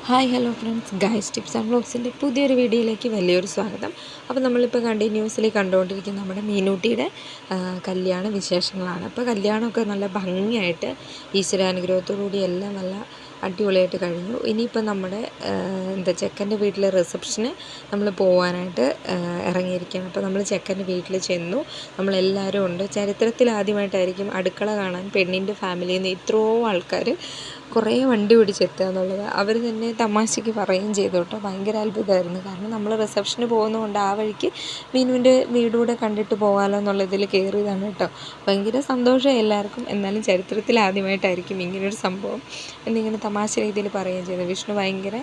Hi hello friends, guys tips and വ്ളോഗ്സിൻ്റെ പുതിയൊരു വീഡിയോയിലേക്ക് വലിയൊരു സ്വാഗതം. അപ്പോൾ നമ്മളിപ്പോൾ കണ്ടിന്യൂസ്ലി കണ്ടുകൊണ്ടിരിക്കുന്ന നമ്മുടെ മീനൂട്ടിയുടെ കല്യാണ വിശേഷങ്ങളാണ്. അപ്പോൾ കല്യാണമൊക്കെ നല്ല ഭംഗിയായിട്ട് ഈശ്വരാനുഗ്രഹത്തോടുകൂടി എല്ലാം നല്ല അടിപൊളിയായിട്ട് കഴിഞ്ഞു. ഇനിയിപ്പോൾ നമ്മുടെ ചെക്കൻ്റെ വീട്ടിലെ റിസപ്ഷന് നമ്മൾ പോകാനായിട്ട് ഇറങ്ങിയിരിക്കുകയാണ്. അപ്പോൾ നമ്മൾ ചെക്കൻ്റെ വീട്ടിൽ ചെന്നു. നമ്മളെല്ലാവരും ഉണ്ട്. ചരിത്രത്തിൽ ആദ്യമായിട്ടായിരിക്കും അടുക്കള കാണാൻ പെണ്ണിൻ്റെ ഫാമിലിയിൽ നിന്ന് ഇത്രയും ആൾക്കാർ കുറേ വണ്ടി പിടിച്ചെത്തുക എന്നുള്ളത്. അവർ തന്നെ തമാശയ്ക്ക് പറയുകയും ചെയ്തു കേട്ടോ. ഭയങ്കര അത്ഭുതമായിരുന്നു. കാരണം നമ്മൾ റിസപ്ഷന് പോകുന്നതുകൊണ്ട് ആ വഴിക്ക് മീനുവിൻ്റെ വീടുകൂടെ കണ്ടിട്ട് പോകാമല്ലോ എന്നുള്ളതിൽ കയറിയതാണ് കേട്ടോ. ഭയങ്കര സന്തോഷം എല്ലാവർക്കും. എന്നാലും ചരിത്രത്തിൽ ആദ്യമായിട്ടായിരിക്കും ഇങ്ങനൊരു സംഭവം എന്നിങ്ങനെ തമാശ രീതിയിൽ പറയുകയും ചെയ്തു. വിഷ്ണു ഭയങ്കര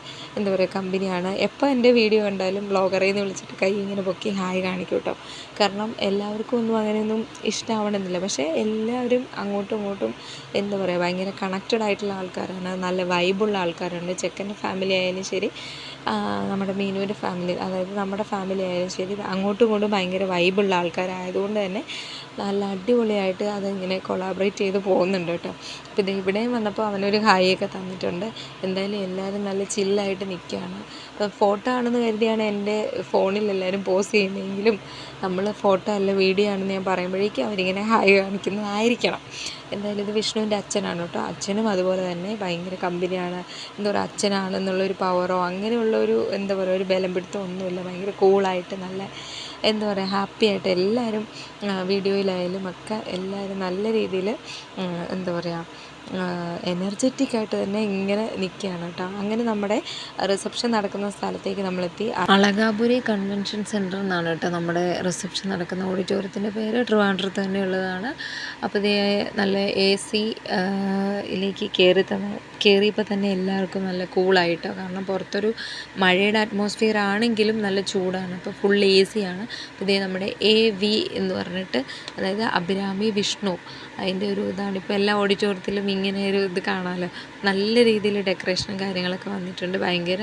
കമ്പനിയാണ്. എപ്പോൾ എൻ്റെ വീഡിയോ കണ്ടാലും ബ്ലോഗറേന്ന് വിളിച്ചിട്ട് കൈ ഇങ്ങനെ പൊക്കി ഹായ് കാണിക്കും കേട്ടോ. കാരണം എല്ലാവർക്കും ഒന്നും അങ്ങനെയൊന്നും ഇഷ്ടമാവണമെന്നില്ല. പക്ഷേ എല്ലാവരും അങ്ങോട്ടും ഇങ്ങോട്ടും ഭയങ്കര കണക്റ്റഡ് ആയിട്ടുള്ള ആൾക്കാരാണ്. നല്ല വൈബുള്ള ആൾക്കാരുണ്ട്. ചെക്കൻ്റെ ഫാമിലി ആയാലും ശരി, നമ്മുടെ മീനുവിൻ്റെ ഫാമിലി, അതായത് നമ്മുടെ ഫാമിലി ആയാലും ശരി, അങ്ങോട്ടും ഇങ്ങോട്ടും ഭയങ്കര വൈബുള്ള ആൾക്കാരായതുകൊണ്ട് തന്നെ നല്ല അടിപൊളിയായിട്ട് അതിങ്ങനെ കൊളാബറേറ്റ് ചെയ്ത് പോകുന്നുണ്ട് കേട്ടോ. അപ്പോൾ ഇവിടെയും വന്നപ്പോൾ അവനൊരു ഹായിയൊക്കെ തന്നിട്ടുണ്ട്. എന്തായാലും എല്ലാവരും നല്ല ചില്ലായിട്ട് നിൽക്കുകയാണ്. ഫോട്ടോ ആണെന്ന് കരുതിയാണ് എൻ്റെ ഫോണിൽ എല്ലാവരും പോസ്റ്റ് ചെയ്യുന്നതെങ്കിലും നമ്മൾ ഫോട്ടോ അല്ല വീഡിയോ ആണെന്ന് ഞാൻ പറയുമ്പോഴേക്കും അവരിങ്ങനെ ഹായ് കാണിക്കുന്നതായിരിക്കണം. എന്തായാലും ഇത് വിഷ്ണുവിൻ്റെ അച്ഛനാണ് കേട്ടോ. അച്ഛനും അതുപോലെ തന്നെ ഭയങ്കര കമ്പനിയാണ്. അച്ഛനാണെന്നുള്ളൊരു പവറോ അങ്ങനെയുള്ളൊരു ഒരു ബലം പിടുത്തമോ ഒന്നുമില്ല. ഭയങ്കര കൂളായിട്ട് നല്ല ഹാപ്പി ആയിട്ട് എല്ലാവരും വീഡിയോയിലായാലും ഒക്കെ എല്ലാവരും നല്ല രീതിയിൽ എനർജറ്റിക്കായിട്ട് തന്നെ ഇങ്ങനെ നിൽക്കുകയാണ് കേട്ടോ. അങ്ങനെ നമ്മുടെ റിസപ്ഷൻ നടക്കുന്ന സ്ഥലത്തേക്ക് നമ്മളെത്തി. അളകാപുരി കൺവെൻഷൻ സെൻറ്റർ എന്നാണ് കേട്ടോ നമ്മുടെ റിസപ്ഷൻ നടക്കുന്ന ഓഡിറ്റോറിയത്തിൻ്റെ പേര്. ട്രിവാൻഡ്രത്ത് തന്നെയുള്ളതാണ്. അപ്പോൾ ഇത് നല്ല AC യിലേക്ക് കയറിയപ്പോൾ തന്നെ എല്ലാവർക്കും നല്ല കൂളായിട്ടോ. കാരണം പുറത്തൊരു മഴയുടെ അറ്റ്മോസ്ഫിയർ ആണെങ്കിലും നല്ല ചൂടാണ്. അപ്പോൾ ഫുൾ AC ആണ്. അപ്പോൾ ഇതേ നമ്മുടെ AV എന്ന് പറഞ്ഞിട്ട്, അതായത് അഭിരാമി വിഷ്ണു, അതിൻ്റെ ഒരു ഇതാണ്. ഇപ്പോൾ എല്ലാ ഓഡിറ്റോറിയത്തിലും ഇങ്ങനെ ഒരു ഇത് കാണാമല്ലോ. നല്ല രീതിയിൽ ഡെക്കറേഷനും കാര്യങ്ങളൊക്കെ വന്നിട്ടുണ്ട്. ഭയങ്കര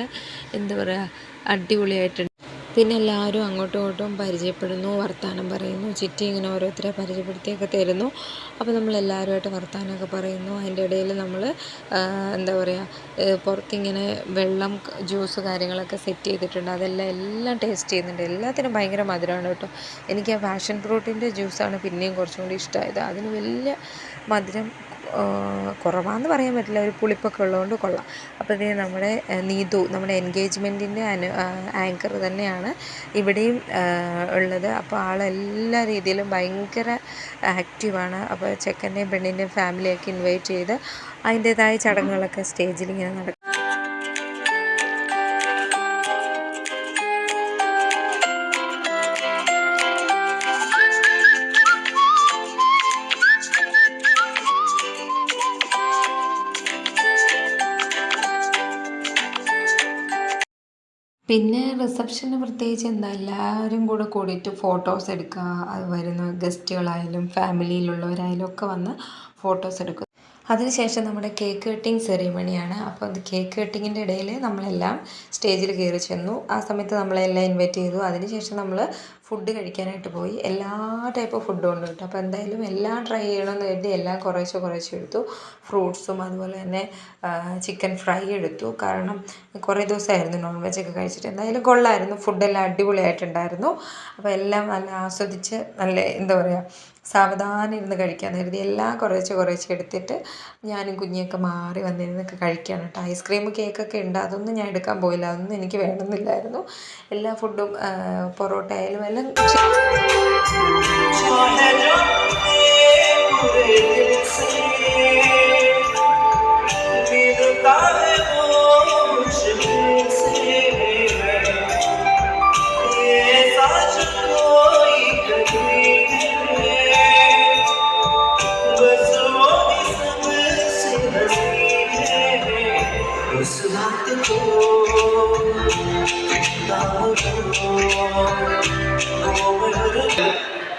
അടിപൊളിയായിട്ടുണ്ട്. പിന്നെ എല്ലാവരും അങ്ങോട്ടും ഇങ്ങോട്ടും പരിചയപ്പെടുന്നു, വർത്തമാനം പറയുന്നു, ചുറ്റി ഇങ്ങനെ ഓരോരുത്തരെ പരിചയപ്പെടുത്തിയൊക്കെ തരുന്നു. അപ്പോൾ നമ്മളെല്ലാവരുമായിട്ട് വർത്തമാനമൊക്കെ പറയുന്നു. അതിൻ്റെ ഇടയിൽ നമ്മൾ പുറത്തിങ്ങനെ വെള്ളം, ജ്യൂസ് കാര്യങ്ങളൊക്കെ സെറ്റ് ചെയ്തിട്ടുണ്ട്. എല്ലാം ടേസ്റ്റ് ചെയ്യുന്നുണ്ട്. എല്ലാത്തിനും ഭയങ്കര മധുരമാണ് കേട്ടോ. എനിക്ക് ആ പാഷൻ ഫ്രൂട്ടിൻ്റെ ജ്യൂസാണ് പിന്നെയും കുറച്ചും കൂടി ഇഷ്ടമായത്. അതിന് വലിയ മധുരം കുറവാന്ന് പറയാൻ പറ്റില്ല, ഒരു പുളിപ്പൊക്കെ ഉള്ളതുകൊണ്ട് കൊള്ളാം. അപ്പോൾ ഇത് നമ്മുടെ നീതു, നമ്മുടെ എൻഗേജ്മെൻറ്റിൻ്റെ ആങ്കർ തന്നെയാണ് ഇവിടെയും ഉള്ളത്. അപ്പോൾ ആളെല്ലാ രീതിയിലും ഭയങ്കര ആക്റ്റീവാണ്. അപ്പോൾ ചെക്കൻ്റെയും പെണ്ണിൻ്റെയും ഫാമിലിയൊക്കെ ഇൻവൈറ്റ് ചെയ്ത് അതിൻ്റേതായ ചടങ്ങുകളൊക്കെ സ്റ്റേജിൽ ഇങ്ങനെ നടക്കും. പിന്നെ റിസപ്ഷന് പ്രത്യേകിച്ച് എല്ലാവരും കൂടിയിട്ട് ഫോട്ടോസ് എടുക്കുക. അത് വരുന്ന ഗസ്റ്റുകളായാലും ഫാമിലിയിലുള്ളവരായാലും ഒക്കെ വന്ന് ഫോട്ടോസ് എടുക്കും. അതിനുശേഷം നമ്മുടെ കേക്ക് കട്ടിങ് സെറിമണിയാണ്. അപ്പോൾ അത് കേക്ക് കട്ടിങ്ങിൻ്റെ ഇടയിൽ നമ്മളെല്ലാം സ്റ്റേജിൽ കയറി ചെന്നു. ആ സമയത്ത് നമ്മളെല്ലാം ഇൻവൈറ്റ് ചെയ്തു. അതിനുശേഷം നമ്മൾ ഫുഡ് കഴിക്കാനായിട്ട് പോയി. എല്ലാ ടൈപ്പ് ഓഫ് ഫുഡും ഉണ്ട് കേട്ടോ. അപ്പോൾ എന്തായാലും എല്ലാം ട്രൈ ചെയ്യണമെന്ന് കരുതി എല്ലാം കുറേശ്ശെ എടുത്തു. ഫ്രൂട്ട്സും അതുപോലെ തന്നെ ചിക്കൻ ഫ്രൈ എടുത്തു. കാരണം കുറേ ദിവസമായിരുന്നു നോൺ വെജ് ഒക്കെ കഴിച്ചിട്ട്. എന്തായാലും കൊള്ളായിരുന്നു, ഫുഡെല്ലാം അടിപൊളിയായിട്ടുണ്ടായിരുന്നു. അപ്പോൾ എല്ലാം നല്ല ആസ്വദിച്ച് നല്ല സാവധാനം ഇരുന്ന് കഴിക്കാൻ കരുതി എല്ലാം കുറേശ്ശെ എടുത്തിട്ട് ഞാനും കുഞ്ഞിയൊക്കെ മാറി വന്നിരുന്നൊക്കെ കഴിക്കുകയാണ് കേട്ടോ. ഐസ്ക്രീം, കേക്കൊക്കെ ഉണ്ട്. അതൊന്നും ഞാൻ എടുക്കാൻ പോയില്ല. അതൊന്നും എനിക്ക് വേണമെന്നില്ലായിരുന്നു. എല്ലാ ഫുഡും പൊറോട്ട ആയാലും എല്ലാം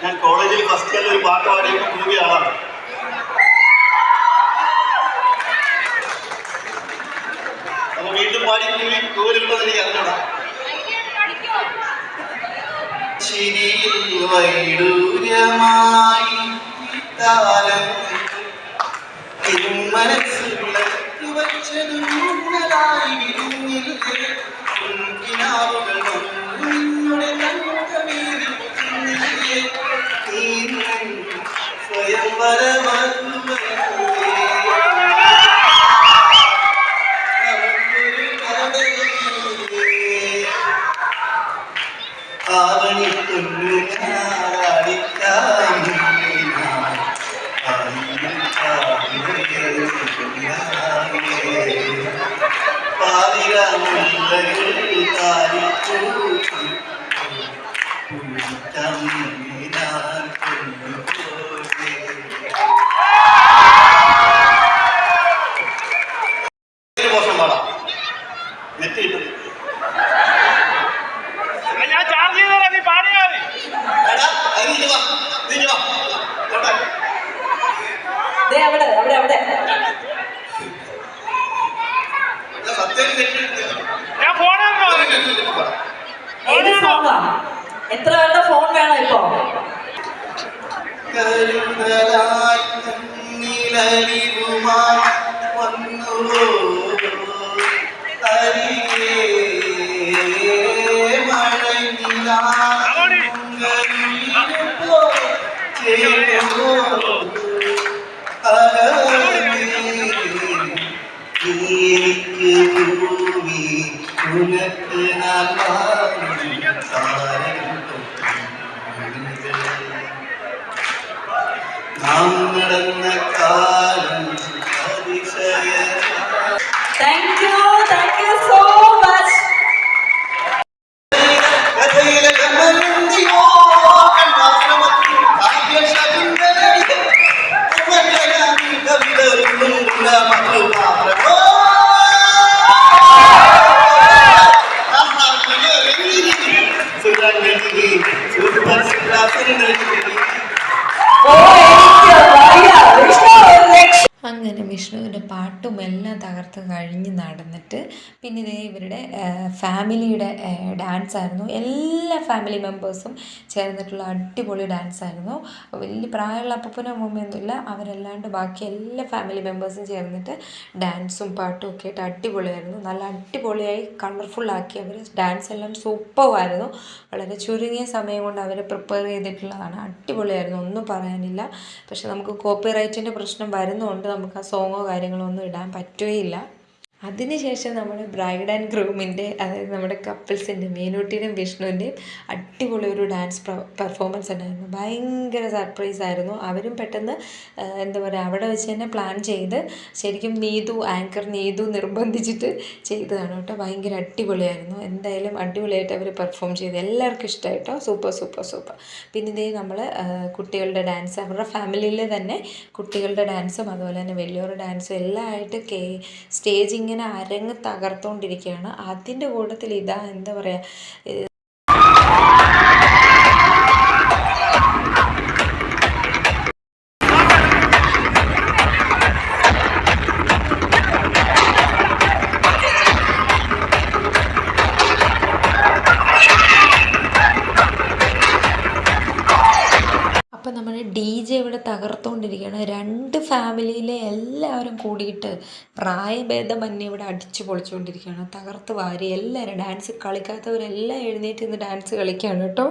ഞാൻ കോളേജിൽ ഫസ്റ്റ് ഇയറിൽ ഒരു പാട്ട് പാടിയപ്പോൾ കൂടിയ ആളാണ്. അത് വീണ്ടും പാടി കൂലിട്ടത് എനിക്ക് അറിഞ്ഞൂടാ. ചിരിയിൽ വൈഡൂര്യമായി മനസ്സിലായി മോശം പാടാം നെറ്റ് കിട്ടും ഞാൻ ചാർജ് ചെയ്തോളാം, നീ പാടിയാ മതി. അവിടെ അവിടെ അവിടെ ഞാൻ ഫോണാണോ ഏത് ഫോണാ? എത്ര പേരുടെ ഫോൺ വേണം ഇപ്പോ? കരുതലായി നിലവിലുമായി വന്നുവോ അരികെ മഴനിലാങ്ങോ ചേരുവോ എനിക്ക് ഭൂമി ഉനക്ക് നാം നാം നടന്ന കാലം അതിശയ താങ്ക് യു സോ മച്ച്. ഓ എനിക്ക് വയ്യ. വിഷ്ണു ഒരു രക്ഷ. അങ്ങനെ വിഷ്ണുവിൻ്റെ പാട്ടും എല്ലാം തകർത്ത് കഴിഞ്ഞ് നടന്നിട്ട് പിന്നെ ഇതേ ഇവരുടെ ഫാമിലിയുടെ ഡാൻസ് ആയിരുന്നു. എല്ലാ ഫാമിലി മെമ്പേഴ്സും ചേർന്നിട്ടുള്ള അടിപൊളി ഡാൻസ് ആയിരുന്നു. വലിയ പ്രായമുള്ള അപ്പൂപ്പനോ അമ്മൂമ്മയൊന്നുമില്ല, അവരല്ലാണ്ട് ബാക്കി എല്ലാ ഫാമിലി മെമ്പേഴ്സും ചേർന്നിട്ട് ഡാൻസും പാട്ടും ഒക്കെ ആയിട്ട് അടിപൊളിയായിരുന്നു. നല്ല അടിപൊളിയായി കളർഫുള്ളാക്കി അവർ ഡാൻസ് എല്ലാം സൂപ്പറായിരുന്നു. വളരെ ചുരുങ്ങിയ സമയം കൊണ്ട് അവർ പ്രിപ്പയർ ചെയ്തിട്ടുള്ളതാണ്. അടിപൊളിയായിരുന്നു, ഒന്നും പറയാനില്ല. പക്ഷെ നമുക്ക് കോപ്പിറൈറ്റിൻ്റെ പ്രശ്നം വരുന്നതുകൊണ്ട് നമുക്ക് ആ സോങ്ങോ കാര്യങ്ങളോ ഒന്നും ഇടാൻ പറ്റുകയില്ല. അതിനുശേഷം നമ്മുടെ ബ്രൈഡ് ആൻഡ് ഗ്രൂമിൻ്റെ, അതായത് നമ്മുടെ കപ്പിൾസിൻ്റെ മീനൂട്ടിയുടെയും വിഷ്ണുവിൻ്റെയും അടിപൊളി ഒരു ഡാൻസ് പെർഫോമൻസ് ഉണ്ടായിരുന്നു. ഭയങ്കര സർപ്രൈസ് ആയിരുന്നു. അവരും പെട്ടെന്ന് എന്താ പറയുക, അവിടെ വെച്ച് തന്നെ പ്ലാൻ ചെയ്ത് ശരിക്കും ആങ്കർ നീതു നിർബന്ധിച്ചിട്ട് ചെയ്തതാണ് കേട്ടോ. ഭയങ്കര അടിപൊളിയായിരുന്നു. എന്തായാലും അടിപൊളിയായിട്ട് അവർ പെർഫോം ചെയ്തു. എല്ലാവർക്കും ഇഷ്ടമായിട്ടോ. Super super super. പിന്നെ ഇതേ നമ്മൾ കുട്ടികളുടെ ഡാൻസ്, അവരുടെ ഫാമിലിയിലെ തന്നെ കുട്ടികളുടെ ഡാൻസും അതുപോലെ തന്നെ വലിയൊരു ഡാൻസും എല്ലാം ആയിട്ട് സ്റ്റേജ് ഇങ്ങനെ അരങ്ങ് തകർത്തുകൊണ്ടിരിക്കുകയാണ്. അതിൻ്റെ കൂട്ടത്തിൽ ഇതാ എന്താ പറയുക, അപ്പം നമ്മുടെ DJ ഇവിടെ തകർത്തുകൊണ്ടിരിക്കുകയാണ്. രണ്ട് ഫാമിലിയിലെ എല്ലാവരും കൂടിയിട്ട് പ്രായഭേദമന്യേ ഇവിടെ അടിച്ചു പൊളിച്ചുകൊണ്ടിരിക്കുകയാണ്. തകർത്ത് വാരി എല്ലാവരും ഡാൻസ് കളിക്കാത്തവരെല്ലാം എഴുന്നേറ്റ് നിന്ന് ഡാൻസ് കളിക്കുകയാണ് കേട്ടോ.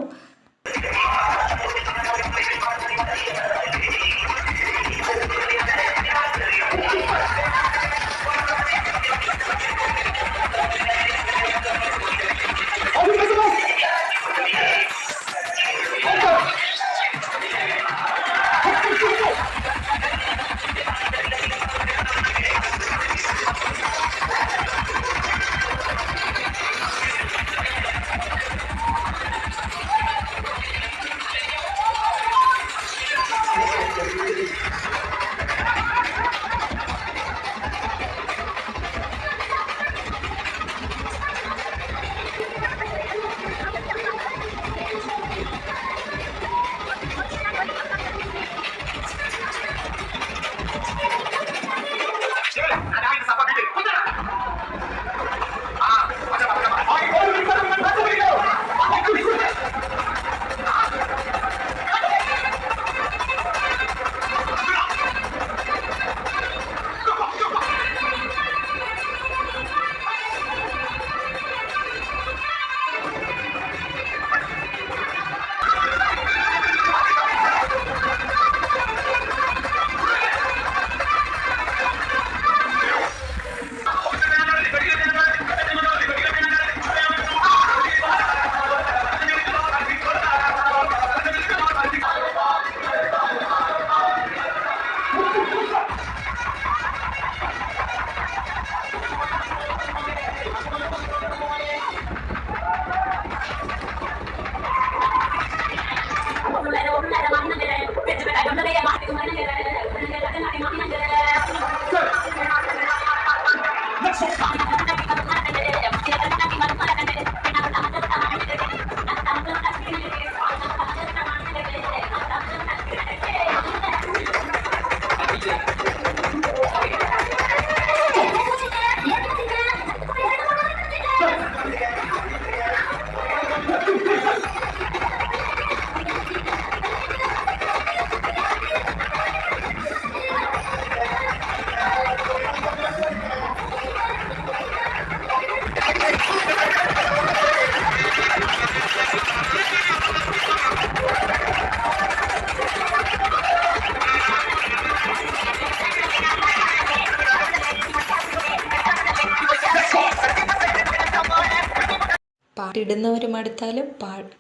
പാട്ടിടുന്നവർ മടുത്താലും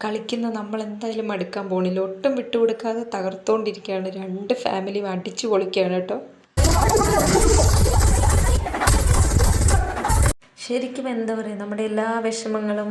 കളിക്കുന്ന നമ്മൾ എന്തായാലും മടുക്കാൻ പോണില്ല. ഒട്ടും വിട്ടുകൊടുക്കാതെ തകർത്തുകൊണ്ടിരിക്കുകയാണ്. 2 ഫാമിലി അടിച്ചു പൊളിക്കുകയാണ് കേട്ടോ. ശരിക്കും എന്താ പറയുക, നമ്മുടെ എല്ലാ വിഷമങ്ങളും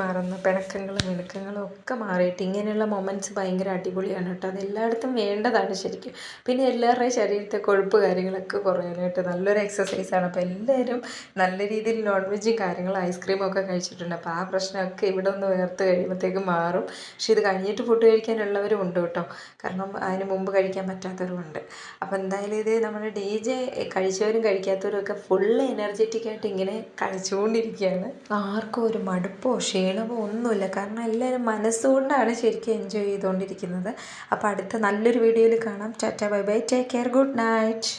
മാറുന്ന പിണക്കങ്ങളും മിണക്കങ്ങളും ഒക്കെ മാറിയിട്ട് ഇങ്ങനെയുള്ള മൊമെൻറ്റ്സ് ഭയങ്കര അടിപൊളിയാണ് കേട്ടോ. അതെല്ലായിടത്തും വേണ്ടതാണ് ശരിക്കും. പിന്നെ എല്ലാവരുടെയും ശരീരത്തെ കൊഴുപ്പ് കാര്യങ്ങളൊക്കെ കുറയാനായിട്ട് നല്ലൊരു എക്സസൈസാണ്. അപ്പോൾ എല്ലാവരും നല്ല രീതിയിൽ നോൺ വെജും കാര്യങ്ങളും ഐസ്ക്രീമും ഒക്കെ കഴിച്ചിട്ടുണ്ട്. അപ്പോൾ ആ പ്രശ്നമൊക്കെ ഇവിടെ ഒന്ന് വേർത്ത് കഴിയുമ്പോഴത്തേക്ക് മാറും. പക്ഷെ ഇത് കഴിഞ്ഞിട്ട് ഫുഡ് കഴിക്കാനുള്ളവരും ഉണ്ട് കേട്ടോ. കാരണം അതിന് മുമ്പ് കഴിക്കാൻ പറ്റാത്തവരുമുണ്ട്. അപ്പോൾ എന്തായാലും ഇത് നമ്മുടെ DJ കഴിച്ചവരും കഴിക്കാത്തവരും ഒക്കെ ഫുള്ള് എനർജറ്റിക്കായിട്ട് ഇങ്ങനെ കളിച്ചുകൊണ്ടിരിക്കുകയാണ്. ആർക്കും ഒരു മടുപ്പോ ക്ഷീണമോ ഒന്നുമില്ല. കാരണം എല്ലാവരും മനസ്സുകൊണ്ടാണ് ശരിക്കും എൻജോയ് ചെയ്തുകൊണ്ടിരിക്കുന്നത്. അപ്പോൾ അടുത്ത നല്ലൊരു വീഡിയോയിൽ കാണാം. Tata bye bye, take care, good night.